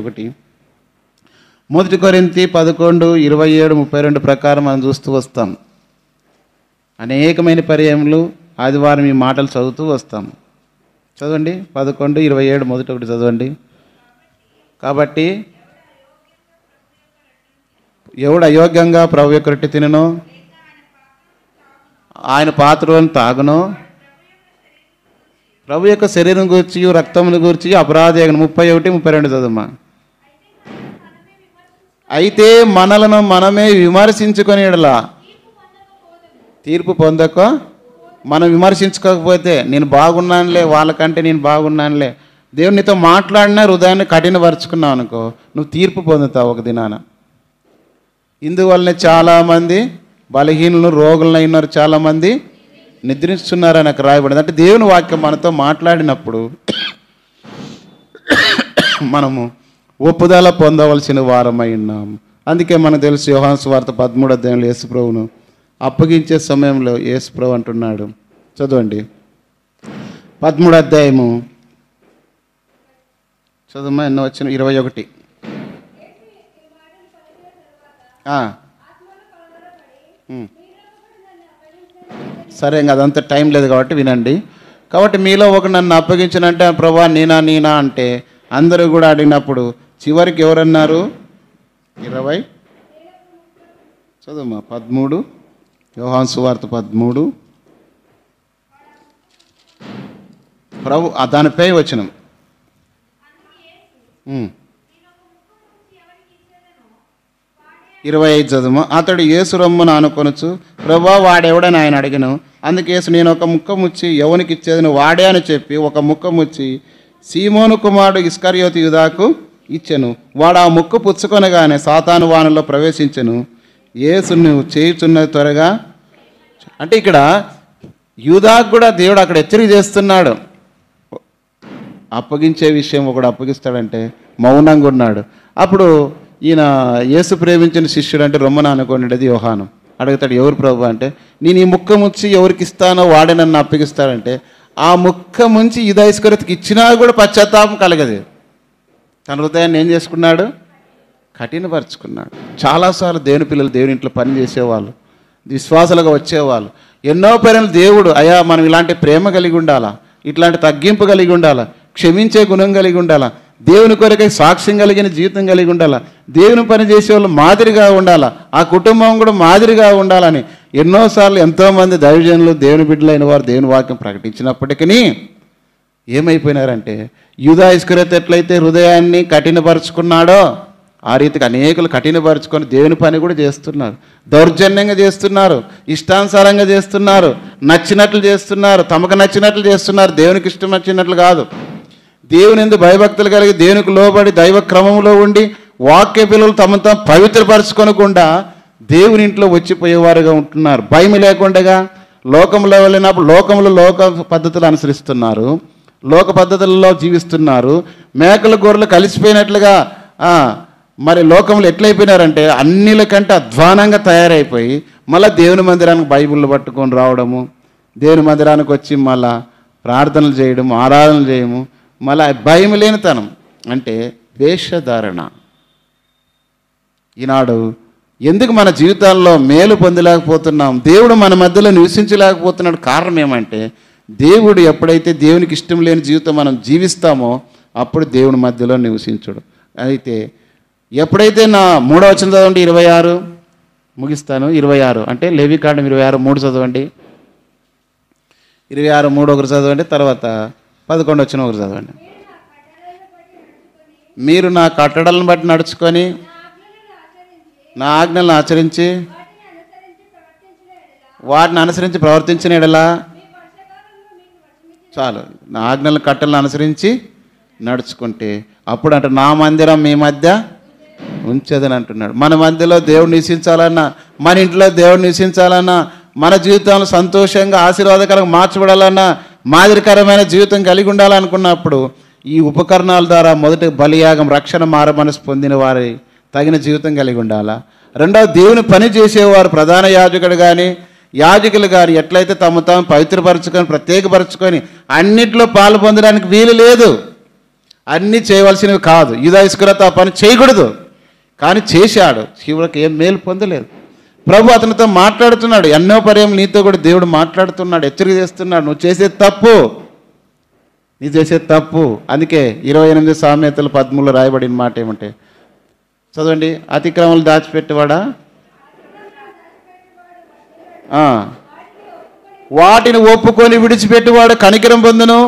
1 కొరింథీ 11:27-32 ప్రకారం మనం చూస్తూ వస్తాం. అనేకమైన పర్యాయములు ఆదివారం ఈ మాటలు చదువుతూ వస్తాం. చదవండి 11:27 మొదటి ఒకటి చదవండి. కాబట్టి ఎవడు అయోగ్యంగా ప్రభు యొక్క రొట్టె తిననో, ఆయన పాత్రలను తాగునో, ప్రభు యొక్క శరీరం గురించి రక్తమును గురించి అపరాధి 31-32 చదువుమా. అయితే మనలను మనమే విమర్శించుకొని ఎడలా తీర్పు పొందక, మనం విమర్శించుకోకపోతే నేను బాగున్నానులే, వాళ్ళకంటే నేను బాగున్నానులే, దేవుడు నీతో మాట్లాడినా హృదయాన్ని కఠినపరుచుకున్నావు అనుకో, నువ్వు తీర్పు పొందుతావు ఒక దినాన. ఇందువల్లనే చాలామంది బలహీనులు, రోగులను అయినారు, చాలామంది నిద్రిస్తున్నారని నాకు రాయబడింది. అంటే దేవుని వాక్యం మనతో మాట్లాడినప్పుడు మనము ఒప్పుదల పొందవలసిన వారమై ఉన్నాము. అందుకే మనకు తెలుసు యోహాను సువార్త 13వ అధ్యాయంలో యేసుప్రభును అప్పగించే సమయంలో యేసుప్రభు అంటున్నాడు, చదవండి 13వ అధ్యాయము చదువుమా, ఎన్నో వచ్చిన 21. సరే, ఇంకా అదంతా టైం లేదు కాబట్టి వినండి. కాబట్టి మీలో ఒక నన్ను అప్పగించనంటే ప్రభా నేనా అంటే అందరూ కూడా అడిగినప్పుడు చివరికి ఎవరన్నారు, 20 చదువుమా 13 యోహాను సువార్త 13 ప్రభు దానిపై వచనం 25 చదువు. అతడు యేసు రొమ్మును ఆనుకొనొచ్చు, ప్రభా వాడెవడని ఆయన అడిగను. అందుకే యేసు నేను ఒక ముక్క ముచ్చి ఎవనికి ఇచ్చేది నువ్వు వాడే అని చెప్పి ఒక ముక్క ముచ్చి సీమోను కుమారుడు ఇస్కరియోతు యూదాకు ఇచ్చెను. వాడు ఆ ముక్క పుచ్చుకొనగానే సాతాను వానలో ప్రవేశించెను. యేసు నువ్వు చేయుచున్నది త్వరగా అంటే ఇక్కడ యూదాకు కూడా దేవుడు అక్కడ హెచ్చరిక చేస్తున్నాడు. అప్పగించే విషయం ఒకడు అప్పగిస్తాడంటే మౌనంగా ఉన్నాడు. అప్పుడు ఈయన యేసు ప్రేమించిన శిష్యుడు అంటే రొమ్మన అనుకోండి యోహాను అడుగుతాడు, ఎవరు ప్రభు అంటే, నేను ఈ ముక్క ముంచి ఎవరికి ఇస్తానో వాడే నన్ను అప్పగిస్తాడంటే ఆ ముక్క ముంచి యూదా ఇస్కరియోతుకి ఇచ్చినా కూడా పశ్చాత్తాపం కలగదు. తన హృదయాన్ని ఏం చేసుకున్నాడు? కఠినపరుచుకున్నాడు. చాలాసార్లు దేవుని పిల్లలు దేవుని ఇంట్లో పని చేసేవాళ్ళు, విశ్వాసాలుగా వచ్చేవాళ్ళు, ఎన్నో పేర్లు దేవుడు అయ్యా మనం ఇలాంటి ప్రేమ కలిగి ఉండాలా, ఇట్లాంటి తగ్గింపు కలిగి ఉండాలా, క్షమించే గుణం కలిగి ఉండాలా, దేవుని కొరకై సాక్ష్యం కలిగిన జీవితం కలిగి ఉండాలా, దేవుని పని చేసే వాళ్ళు మాదిరిగా ఉండాలా, ఆ కుటుంబం కూడా మాదిరిగా ఉండాలని ఎన్నోసార్లు ఎంతోమంది దైవజనులు దేవుని బిడ్డలైన వారు దేవుని వాక్యం ప్రకటించినప్పటికీ ఏమైపోయినారంటే యూదా ఇస్కరియోతు ఎట్లయితే హృదయాన్ని కఠినపరుచుకున్నాడో ఆ రీతికి అనేకులు కఠినపరుచుకొని దేవుని పని కూడా చేస్తున్నారు, దౌర్జన్యంగా చేస్తున్నారు, ఇష్టానుసారంగా చేస్తున్నారు, నచ్చినట్లు చేస్తున్నారు, తమకు నచ్చినట్లు చేస్తున్నారు, దేవునికి ఇష్టం నచ్చినట్లు కాదు. దేవుని యందు భయభక్తులు కలిగి దేవునికి లోబడి దైవ క్రమంలో ఉండి వాక్య పిల్లలు తమను తాము పవిత్రపరచుకోనకుండా దేవుని ఇంట్లో వచ్చిపోయేవారుగా ఉంటున్నారు. భయం లేకుండా లోకంలో వెళ్ళినప్పుడు లోక పద్ధతులు అనుసరిస్తున్నారు, లోక పద్ధతులలో జీవిస్తున్నారు. మేకల గొర్రెలు కలిసిపోయినట్లుగా మరి లోకంలో ఎట్లయిపోయినారంటే అన్నిలకంటే అధ్వానంగా తయారైపోయి మళ్ళీ దేవుని మందిరానికి బైబిళ్ళు పట్టుకొని రావడము, దేవుని మందిరానికి వచ్చి మళ్ళా ప్రార్థనలు చేయడం, ఆరాధనలు చేయము, మళ్ళీ భయం లేనితనం అంటే వేషధారణ. ఈనాడు ఎందుకు మన జీవితాల్లో మేలు పొందలేకపోతున్నాం, దేవుడు మన మధ్యలో నివసించలేకపోతున్నాడు? కారణం ఏమంటే దేవుడు ఎప్పుడైతే దేవునికి ఇష్టం లేని జీవితం మనం జీవిస్తామో అప్పుడు దేవుని మధ్యలో నివసించడు. అయితే ఎప్పుడైతే నా 3వ వచనం చదవండి, 26 ముగిస్తాను. 26 అంటే లేవికాండం 26:3 చదవండి. 26:3 ఒకరు చదవండి, తర్వాత 11 వచనం ఒకరు చదవండి. మీరు నా కట్టడలను బట్టి నడుచుకొని నా ఆజ్ఞలను ఆచరించి వాటిని అనుసరించి ప్రవర్తించిన ఎడలా చాలు. నా ఆజ్ఞలను కట్టలను అనుసరించి నడుచుకుంటే అప్పుడు అంటే నా మందిరం మీ మధ్య ఉంచేదని అంటున్నాడు. మన మధ్యలో దేవుడు నివసించాలన్నా, మన ఇంట్లో దేవుడు నివసించాలన్నా, మన జీవితంలో సంతోషంగా ఆశీర్వాదకరంగా మార్చబడాలన్నా, మాదిరికరమైన జీవితం కలిగి ఉండాలనుకున్నప్పుడు ఈ ఉపకరణాల ద్వారా మొదటి బలియాగం రక్షణ మారమనసు పొందిన వారి తగిన జీవితం కలిగి ఉండాలా. రెండవది దేవుని పని చేసేవారు ప్రధాన యాజకుడు కానీ యాజకులు కానీ ఎట్లయితే తమ తాము పవిత్రపరచుకొని ప్రత్యేకపరచుకొని అన్నిట్లో పాలు పొందడానికి వీలు లేదు. అన్నీ చేయవలసినవి కాదు. యూదా ఇస్కరియోతు ఆ పని చేయకూడదు, కానీ చేశాడు. శివుడికి ఏం మేలు పొందలేదు. ప్రభు అతనితో మాట్లాడుతున్నాడు, ఎన్నో పర్యాయం నీతో కూడా దేవుడు మాట్లాడుతున్నాడు, హెచ్చరిక చేస్తున్నాడు, నువ్వు చేసేది తప్పు, నీ చేసేది తప్పు. అందుకే 28 సామెతలు 13 రాయబడిన మాట ఏమంటే చదవండి, అతిక్రమాలు దాచిపెట్టేవాడా, వాటిని ఒప్పుకొని విడిచిపెట్టేవాడు కనికరం పొందును,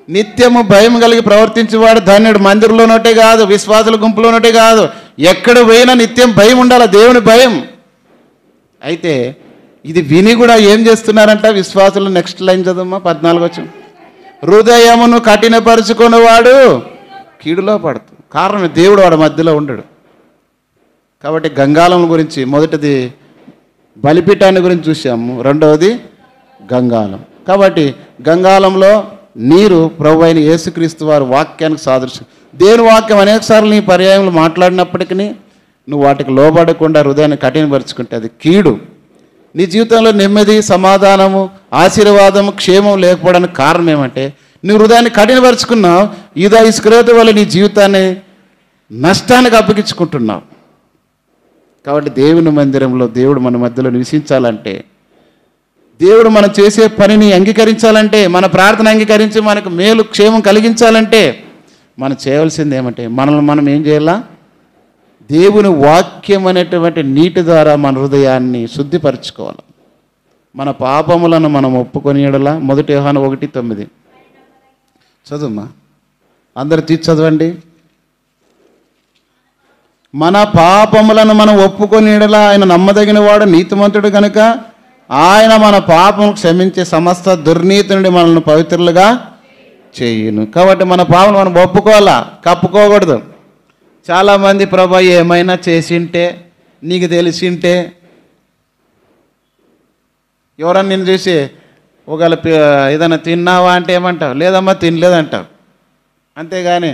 నిత్యము భయం కలిగి ప్రవర్తించేవాడు ధన్యుడు. మందిరంలోనోటే కాదు, విశ్వాసుల గుంపులోనోటే కాదు, ఎక్కడ పోయినా నిత్యం భయం ఉండాలి, దేవుని భయం. అయితే ఇది విని కూడా ఏం చేస్తున్నారంట విశ్వాసులు? నెక్స్ట్ లైన్ చదవమ్మా, 14 వచనం. హృదయమును కఠినపరుచుకునేవాడు కీడులో పడుతుంది. కారణం దేవుడు వాడి మధ్యలో ఉండడు. కాబట్టి గంగాళం గురించి మొదటిది బలిపీఠాన్ని గురించి చూసాము, రెండవది గంగాళం. కాబట్టి గంగాళంలో నీరు ప్రభు అయిన యేసుక్రీస్తు వారి వాక్యానికి సాదృశ్యం. దేవుని వాక్యం అనేకసార్లు నీ పర్యాయంలో మాట్లాడినప్పటికీ నువ్వు వాటికి లోబడకుండా హృదయాన్ని కఠినపరుచుకుంటే అది కీడు. నీ జీవితంలో నెమ్మది, సమాధానము, ఆశీర్వాదము, క్షేమం లేకపోవడానికి కారణం ఏమంటే నువ్వు హృదయాన్ని కఠినపరుచుకున్నావు. యూదా ఇస్కరియోతు వల్ల నీ జీవితాన్ని నష్టానికి అప్పగించుకుంటున్నావు. కాబట్టి దేవుని మందిరంలో దేవుడు మన మధ్యలో నివసించాలంటే, దేవుడు మనం చేసే పనిని అంగీకరించాలంటే, మన ప్రార్థన అంగీకరించి మనకు మేలు క్షేమం కలిగించాలంటే మనం చేయవలసింది ఏమంటే మనల్ని మనం ఏం చేయాలా? దేవుని వాక్యం అనేటువంటి నీటి ద్వారా మన హృదయాన్ని శుద్ధిపరచుకోవాలి. మన పాపములను మనం ఒప్పుకొని ఎడలా 1 యోహాను 1:9 చదువుమా, అందరు తీర్చి చదవండి. మన పాపములను మనం ఒప్పుకొని ఎడలా ఆయన నమ్మదగిన వాడు నీతిమంతుడు కనుక ఆయన మన పాపం క్షమించే సమస్త దుర్నీతి నుండి మనల్ని పవిత్రులుగా చేయును. కాబట్టి మన పాపం మనం ఒప్పుకోవాలా, కప్పుకోకూడదు. చాలామంది ప్రభా ఏమైనా చేసింటే, నీకు తెలిసింటే, ఎవరన్నా నేను చూసి ఒకవేళ ఏదైనా తిన్నావా అంటే ఏమంటావు? లేదమ్మా తినలేదంటావు. అంతేగాని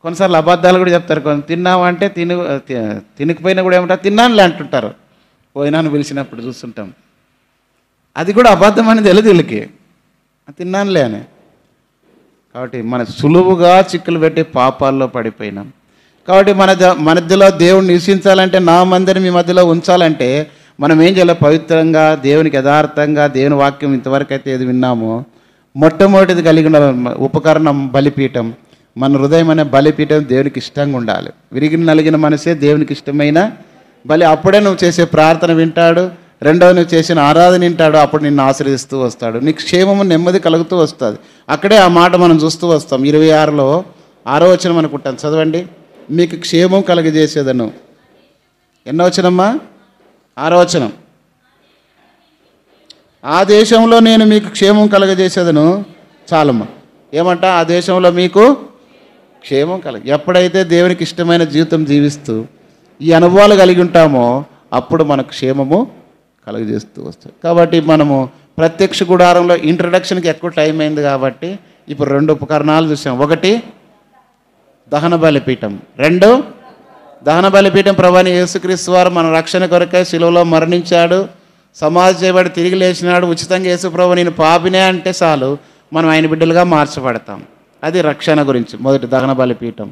కొన్నిసార్లు అబద్ధాలు కూడా చెప్తారు. తిన్నావా అంటే తినకపోయినా కూడా ఏమంటారు? తిన్నానులే అంటుంటారు. పోయినాను పిలిచినప్పుడు చూస్తుంటాం. అది కూడా అబద్ధం అని తెలియదు వీళ్ళకి, తిన్నానులే అని. కాబట్టి మన సులువుగా చిక్కులు పెట్టి పాపాల్లో పడిపోయినాం. కాబట్టి మన మధ్యలో దేవుడు నివసించాలంటే, నా మందిని మీ మధ్యలో ఉంచాలంటే మనం ఏం చేయాలి? పవిత్రంగా, దేవునికి యథార్థంగా, దేవుని వాక్యం ఇంతవరకు అయితే ఏది విన్నామో మొట్టమొదటిది కలిగి ఉండాలి. ఉపకరణం బలిపీఠం. మన హృదయం అనే బలిపీఠం దేవునికి ఇష్టంగా ఉండాలి. విరిగి నలిగిన మనసే దేవునికి ఇష్టమైన బలి. అప్పుడే నువ్వు చేసే ప్రార్థన వింటాడు. రెండవది నువ్వు చేసిన ఆరాధన వింటాడు. అప్పుడు నిన్ను ఆశ్రయిస్తూ వస్తాడు. నీకు క్షేమము నెమ్మది కలుగుతూ వస్తుంది. అక్కడే ఆ మాట మనం చూస్తూ వస్తాం. 26లో 6వ వచనం అనుకుంటాను, చదవండి. మీకు క్షేమం కలుగజేసేదను. ఎన్నో వచనమ్మా? 6వ వచనం. ఆ దేశంలో నేను మీకు క్షేమం కలుగజేసేదను. చాలమ్మా. ఏమంట? ఆ దేశంలో మీకు క్షేమం ఎప్పుడైతే దేవునికి ఇష్టమైన జీవితం జీవిస్తూ ఈ అనుభవాలు కలిగి ఉంటామో అప్పుడు మనకు క్షేమము కలుగజేస్తూ వస్తుంది. కాబట్టి మనము ప్రత్యక్ష గుడారంలో ఇంట్రడక్షన్కి ఎక్కువ టైం అయింది కాబట్టి ఇప్పుడు 2 ఉపకరణాలు చూసాం. ఒకటి దహన బలిపీఠం, 2 దహన బలిపీఠం. ప్రభువైన యేసుక్రీస్తు వారు మన రక్షణ కొరకై శిలువలో మరణించాడు, సమాధి చేయబడి తిరిగి లేచినాడు. ఉచితంగా యేసు ప్రభు నేను పాపినే అంటే చాలు మనం ఆయన బిడ్డలుగా మార్చబడతాం. అది రక్షణ గురించి మొదటి దహన బలిపీఠం.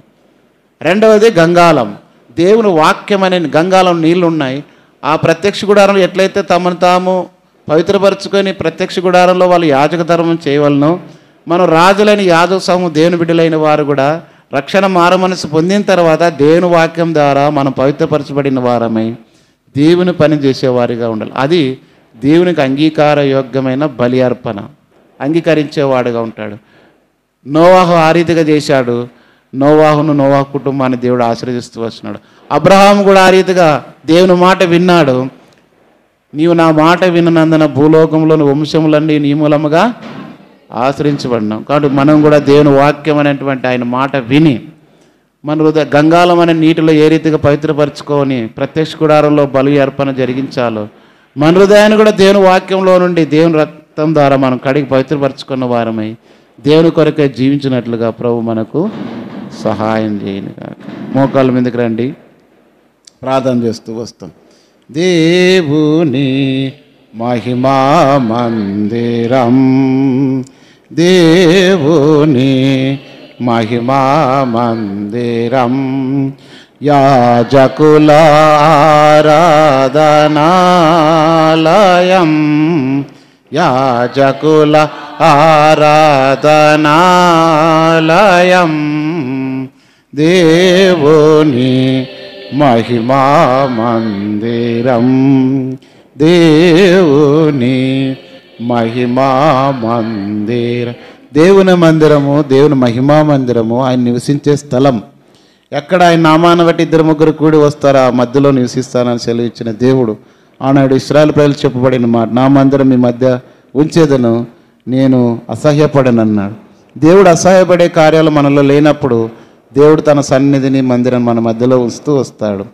రెండవది గంగాళం. దేవుని వాక్యం అనే గంగాళం నీళ్లు ఉన్నాయి. ఆ ప్రత్యక్ష గుడారంలో ఎట్లయితే తమను తాము పవిత్రపరచుకొని ప్రత్యక్ష గుడారంలో వాళ్ళు యాజక ధర్మం చేయవలను, మనం రాజులైన యాజక సమూహం దేవుని బిడ్డలైన వారు కూడా రక్షణ మారు మనసు పొందిన తర్వాత దేవుని వాక్యం ద్వారా మనం పవిత్రపరచబడిన వారమై దేవుని పని చేసేవారిగా ఉండాలి. అది దేవునికి అంగీకార యోగ్యమైన బలి అర్పణ. అంగీకరించేవాడుగా ఉంటాడు. నోవాహు ఆ రీతిగా చేశాడు. నోవాహు కుటుంబాన్ని దేవుడు ఆశీర్వదిస్తూ వస్తున్నాడు. అబ్రహాం కూడా ఆ రీతిగా దేవుని మాట విన్నాడు. నీవు నా మాట విన్నందున భూలోకంలోని వంశములన్నీ నీ మూలముగా ఆశ్రయించబడినాం. కాబట్టి మనం కూడా దేవుని వాక్యం అనేటువంటి ఆయన మాట విని మన హృదయ గంగాళం అనే నీటిలో ఏ రీతిగా పవిత్రపరచుకొని ప్రత్యక్ష గుడారంలో బలి అర్పణ జరిగించాలో మన హృదయాన్ని కూడా దేవుని వాక్యంలో నుండి దేవుని రక్తం ద్వారా మనం కడిగి పవిత్రపరచుకున్న వారమై దేవుని కొరకే జీవించినట్లుగా ప్రభు మనకు సహాయం చేయను కాక. మోకాళ్ళ మీదకి రండి, ప్రార్థన చేస్తూ వస్తాం. దేవుని మహిమా మందిరం, దేవుని మహిమా మందిరం, యాజకుల ఆరాధనాలయం, యాజకుల ఆరాధనాలయం, దేవుని మహిమా మందిరం, దేవుని మహిమా మందిరం. దేవుని మందిరము, దేవుని మహిమా మందిరము ఆయన నివసించే స్థలం. ఎక్కడ ఆయన నామాన్ని బట్టి 2-3 కూడి వస్తారా మధ్యలో నివసిస్తానని సెలవు ఇచ్చిన దేవుడు ఆనాడు ఇశ్రాయేలు ప్రజలు చెప్పబడిన మాట, నా మందిరం మీ మధ్య ఉంచేదను, నేను అసహ్యపడనన్నాడు. దేవుడు అసహ్యపడే కార్యాలు మనలో లేనప్పుడు దేవుడు తన సన్నిధిని మందిరం మన మధ్యలో ఉంచుతూ వస్తాడు.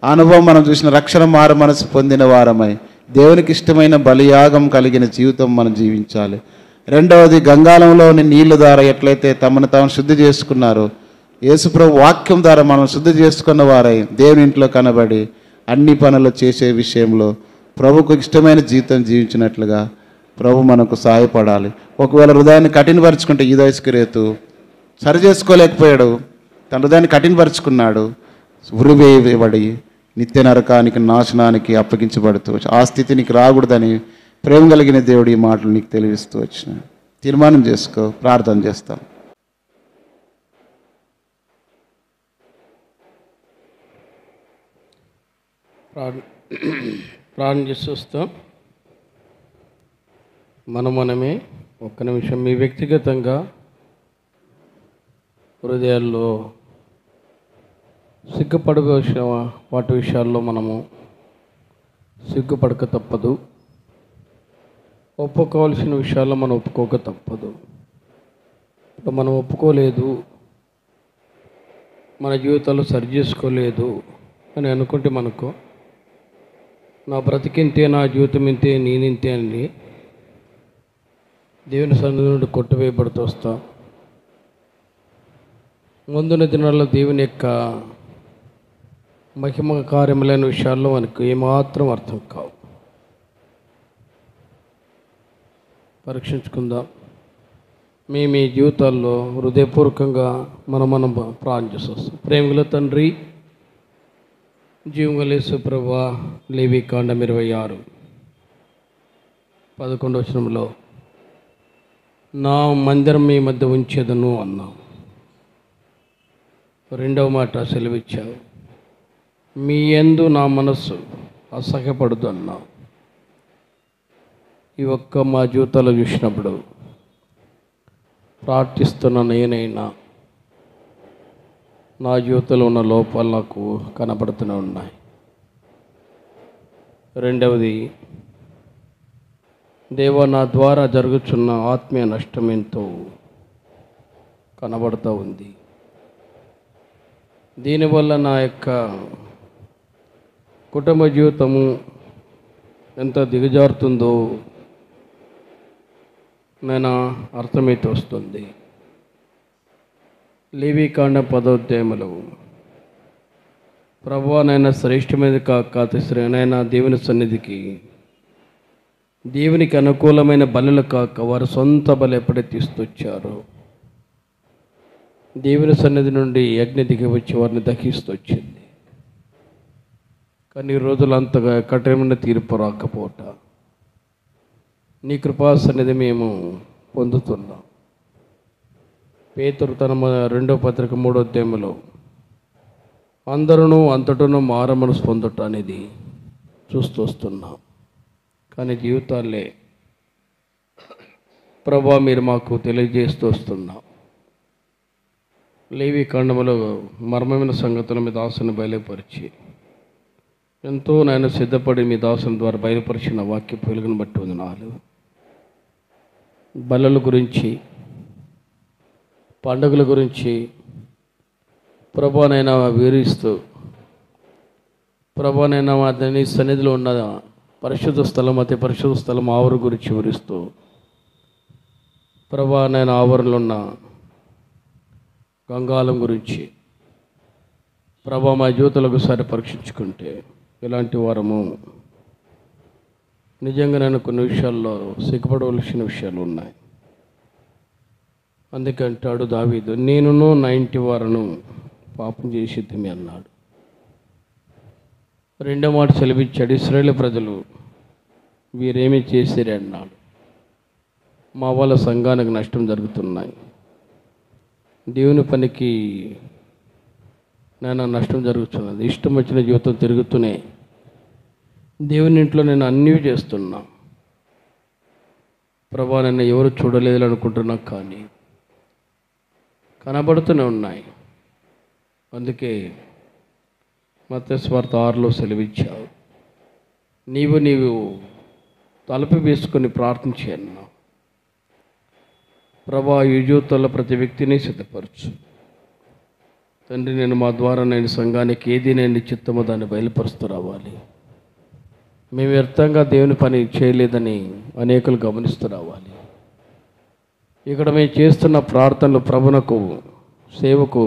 అనుభవం మనం చూసిన రక్షణ మారు మనసు పొందిన వారమై దేవునికి ఇష్టమైన బలియాగం కలిగిన జీవితం మనం జీవించాలి. రెండవది గంగాళంలోని నీళ్ళ ద్వారా ఎట్లయితే తమను తాము శుద్ధి చేసుకున్నారో యేసుప్రభు వాక్యం ద్వారా మనం శుద్ధి చేసుకున్న వారై దేవుని ఇంట్లో కనబడి అన్ని పనులు చేసే విషయంలో ప్రభుకు ఇష్టమైన జీవితం జీవించినట్లుగా ప్రభు మనకు సహాయపడాలి. ఒకవేళ హృదయాన్ని కఠినపరుచుకుంటే యూదాయిస్కరియోతు సరి చేసుకోలేకపోయాడు, తన హృదయాన్ని కఠినపరుచుకున్నాడు, ఉరివేయబడి నిత్య నరకానికి నాశనానికి అప్పగించబడుతూ ఆ స్థితి నీకు రాకూడదని ప్రేమ కలిగిన దేవుడు ఈ మాటలు నీకు తెలివిస్తూ వచ్చిన తీర్మానం చేసుకో. ప్రార్థన చేస్తాం. ప్రార్థన చేసి వస్తాం. మనమే ఒక్క నిమిషం మీ వ్యక్తిగతంగా హృదయాల్లో సిగ్గుపడే వాటి విషయాల్లో మనము సిగ్గుపడక తప్పదు. ఒప్పుకోవాల్సిన విషయాల్లో మనం ఒప్పుకోక తప్పదు. ఇప్పుడు మనం ఒప్పుకోలేదు, మన జీవితాల్లో సరి చేసుకోలేదు అని అనుకుంటే మనకు నా బ్రతికింతే, నా జీవితం ఇంతే, నేనింతే అని దేవుని సన్నిధి నుండి కొట్టువేయబడుతూ వస్తాం. ముందున్న దినాల్లో దేవుని యొక్క మహిమ కార్యములైన విషయాల్లో మనకు ఏమాత్రం అర్థం కావు. పరీక్షించుకుందాం. మీ జీవితాల్లో హృదయపూర్వకంగా మనం ప్రార్థన చేస్తాం. ప్రేమగల తండ్రి, జీవంగల యేసు ప్రభువా, లేవికాండం 26:11 నా మందిరం మీ మధ్య ఉంచేదను అన్నావు. రెండవ మాట సెలవిచ్చావు, మీ యందు నా మనస్సు అసహ్యపడదు అన్నావు. ఈ ఒక్క మా జీవితాల్లో చూసినప్పుడు ప్రార్థిస్తున్న నేనైనా నా జీవితంలో ఉన్న లోపాలు నాకు కనబడుతూనే ఉన్నాయి. రెండవది, దేవా, నా ద్వారా జరుగుతున్న ఆత్మీయ నష్టం ఎంతో కనబడుతూ ఉంది. దీనివల్ల నా యొక్క కుటుంబ జీవితము ఎంత దిగజారుతుందో నేను అర్థమైతే వస్తుంది. లేవికాండం 10వ అధ్యాయములో ప్రభువా, నైనా శ్రేష్టమైన కాకనైనా దేవుని సన్నిధికి, దేవునికి అనుకూలమైన బలులు కాక వారు సొంత బలు ఎప్పుడైతే తీసుకొచ్చారో దేవుని సన్నిధి నుండి అగ్ని దిగి వచ్చి వారిని దహిస్తూ వచ్చింది. కానీ ఈ రోజులు అంతగా కఠినమైన తీర్పు రాకపోట నీ కృపా సన్నిధి మేము పొందుతున్నాం. పేతురు తన 2వ పత్రిక 3వ అధ్యాయంలో అందరూ అంతటను మారు మనసు పొందుట అనేది చూస్తూ వస్తున్నాం. కానీ జీవితాలే ప్రభా మీరు మాకు తెలియజేస్తూ వస్తున్నాం. లేవికాండములో మర్మమైన సంగతుల మీ దాసుని బయలుపరిచి ఎంతో నేను సిద్ధపడి మీ దాసుని ద్వారా బయలుపరిచిన వాక్య వెలుగును బట్టి వందనాలు. బలుల గురించి, పండుగల గురించి ప్రభానైనా వివరిస్తూ, ప్రభానైనా నీ సన్నిధిలో ఉన్న పరిశుద్ధ స్థలం, అతి పరిశుద్ధ స్థలం ఆవరణ గురించి వివరిస్తూ, ప్రభానైనా ఆవరణలో ఉన్న గంగాలం గురించి ప్రభా మా జీవితంలో ఒకసారి పరీక్షించుకుంటే ఇలాంటి వారము నిజంగా నేను కొన్ని విషయాల్లో సిగ్గుపడవలసిన విషయాలు ఉన్నాయి. అందుకంటాడు దావీదు, నేనును నా ఇంటి వారును పాపం చేసిద్దిమి అన్నాడు. రెండో మాట సెలవిచ్చాడు, ఇశ్రాయేలు ప్రజలు వీరేమీ చేసిరే అన్నాడు. మా వాళ్ళ సంఘానికి నష్టం జరుగుతున్నాయి, దేవుని పనికి నేను నష్టం జరుగుతున్నది, ఇష్టం వచ్చిన జీవితం తిరుగుతూనే దేవుని ఇంట్లో నేను అన్నీ చేస్తున్నా. ప్రభా నన్ను ఎవరు చూడలేదు అనుకుంటున్నా, కానీ కనబడుతూనే ఉన్నాయి. అందుకే మత్తయి సువార్త 6లో సెలవిచ్చావు, నీవు తలుపు వేసుకొని ప్రార్థించి అన్నావు. ప్రభా ఈ జీవితంలో ప్రతి వ్యక్తిని సిద్ధపరచు తండ్రి. నేను మా ద్వారా నేను సంఘానికి ఏది నేను చిత్తమో దాన్ని బయలుపరుస్తూ రావాలి. మేము వ్యర్థంగా దేవుని పని చేయలేదని అనేకులు గమనిస్తూ రావాలి. ఇక్కడ మేము చేస్తున్న ప్రార్థనలు ప్రభునకు, సేవకు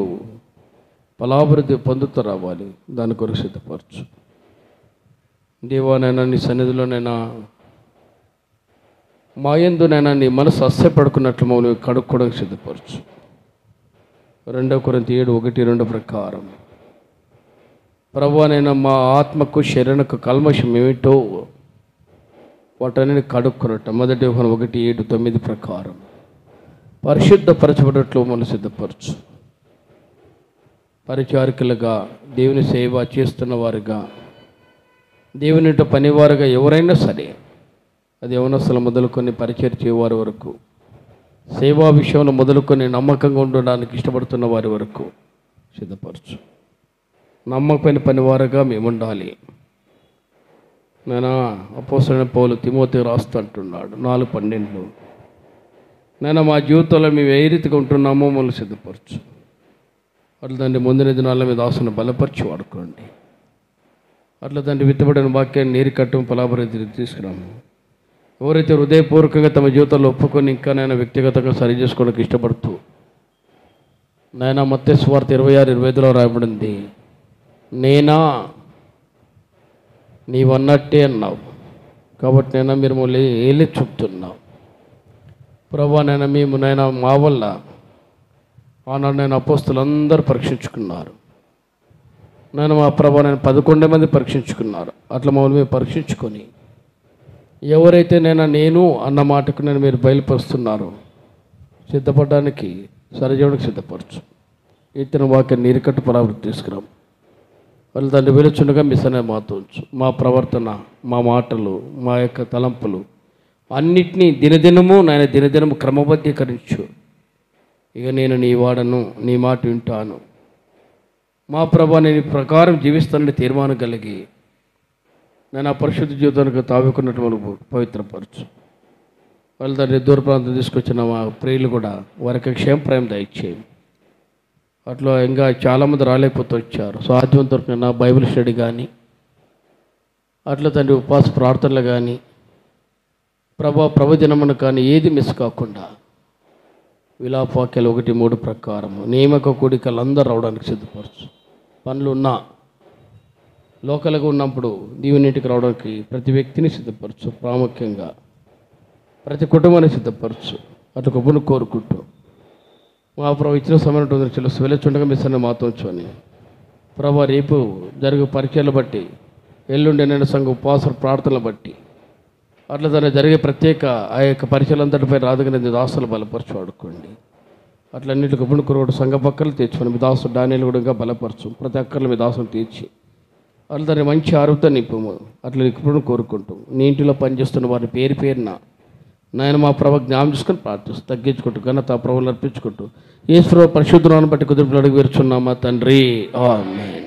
ఫలాభివృద్ధి పొందుతూ రావాలి. దాని కొరకు సిద్ధపరచు దేవానైనా నీ సన్నిధిలోనైనా మా యందునైనా నీ మనసు అస్సపడుకున్నట్లు మమ్మల్ని కడుక్కోవడానికి సిద్ధపరచు. 2 కొరింథీ 7:1-2 ప్రకారం ప్రభువనైనా మా ఆత్మకు శరీరకు కల్మషం ఏమిటో వాటన్ని కడుక్కున్నట్టు 1 యోహాను 1:7-9 ప్రకారం పరిశుద్ధపరచబడట్లు మమ్మల్ని సిద్ధపరచు. పరిచారికలుగా, దేవుని సేవ చేస్తున్న వారుగా, దేవుని పనివారుగా ఎవరైనా సరే, అది యవనస్తులు మొదలుకొని పరిచయం చేయవారి వరకు, సేవా విషయంలో మొదలుకొని నమ్మకంగా ఉండడానికి ఇష్టపడుతున్న వారి వరకు సిద్ధపరచు. నమ్మకమైన పనివారుగా మేము ఉండాలి. నేను అపోస్తలుడైన పౌలు తిమోతికి రాస్తూ అంటున్నాడు 4:12, నేను మా జీవితంలో మేము ఏ రీతిగా ఉంటున్నామో మమ్మల్ని సిద్ధపరచు. అట్లా దాన్ని ముందున దినాల మీద ఆశను బలపరిచి వాడుకోండి. అట్లా దాన్ని విత్తబడిన వాక్యాన్ని నీరు కట్టం పలాపరి తీసుకురాము. ఎవరైతే హృదయపూర్వకంగా తమ జీవితంలో ఒప్పుకొని ఇంకా నేను వ్యక్తిగతంగా సరి చేసుకోవడానికి ఇష్టపడుతూ నాయన మత్తయి సువార్త 26:25లో రాయబడింది, నేనా నీవన్నట్టే అన్నావు కాబట్టి నేను మీరు ఏలి చూపుతున్నావు ప్రభా. నేను మేము నైనా మా వల్ల ఆనాడు నేను అపోస్తులందరూ పరీక్షించుకున్నారు. నేను మా ప్రభా నేను 11 మంది పరీక్షించుకున్నారు. అట్లా మమ్మల్ని మేము పరీక్షించుకొని ఎవరైతే నేను అన్న మాటకు నేను మీరు బయలుపరుస్తున్నారో సిద్ధపడడానికి సరిచేయడానికి సిద్ధపరచు. ఇతని వాక్యాన్ని నీరుకట్టు పరావృత్తి తీసుకురాం. వాళ్ళు దాన్ని వెలుచుండగా మిస్ అనే మాతో ఉంచు. మా ప్రవర్తన, మా మాటలు, మా యొక్క తలంపులు అన్నిటినీ దినదినము దినదినము క్రమబద్ధీకరించు. ఇక నేను నీ వాడను, నీ మాట వింటాను, మా ప్రభా నేను ఈ ప్రకారం జీవిస్తానని తీర్మానం కలిగి నేను ఆ పరిశుద్ధ జీవితానికి తావుకున్నట్టు మనకు పవిత్రపరచు. వాళ్ళు దాన్ని దూర ప్రాంతం తీసుకొచ్చిన మా ప్రియులు కూడా వారికి క్షేమప్రాయం దయచేయం. అట్లా ఇంకా చాలామంది రాలేకపోతే వచ్చారు. సాధ్యమంత వరకు నా బైబిల్ స్టడీ కానీ అట్లా తండ్రి ఉపవాస ప్రార్థనలు కానీ ప్రభు దినమును కానీ ఏది మిస్ కాకుండా విలాపవాక్యాలు 1-3 ప్రకారము నియామక కూడికలు అందరూ రావడానికి సిద్ధపరచు. పనులు ఉన్నా లోకల్గా ఉన్నప్పుడు దీవెనింటికి రావడానికి ప్రతి వ్యక్తిని సిద్ధపరచు. ప్రాముఖ్యంగా ప్రతి కుటుంబాన్ని సిద్ధపరచు. అట్లా గొప్పను కోరుకుంటూ మా ప్రభు ఇచ్చిన సమయం తెలుసు వెళ్ళచుండగా మిస్ అన్న మాతో అని ప్రభా రేపు జరిగే పరీక్షలు బట్టి ఎల్లుండి నేను సంఘ ఉపవాస ప్రార్థనలు బట్టి అట్లా దాన్ని జరిగే ప్రత్యేక ఆ యొక్క పరీక్షలంతటిపై రాదుగా దాసులు బలపరచు ఆడుకోండి. అట్లన్నింటి గొప్పను కోరుకుంటూ సంఘ పక్కలు తీర్చుకొని మీ దాసు డానియలు కూడా ఇంకా బలపరచు. ప్రతి ఒక్కరిని మీ దాసును తీర్చి అట్లా దాన్ని మంచి ఆరోగ్యం నింపము. అట్లా ఇప్పుడు కోరుకుంటూ నీ ఇంటిలో పనిచేస్తున్న వారిని పేరు పేరున నాయన మా ప్రభు జ్ఞాపకం చేసుకొని ప్రార్థిస్తూ తగ్గించుకుంటూ ఘనత ప్రభువులు అర్పించుకుంటూ యేసు పరిశుద్ధ నామమున బట్టి కుదురుపులు అడిగి వేడుచున్నామా తండ్రి, ఆమేన్.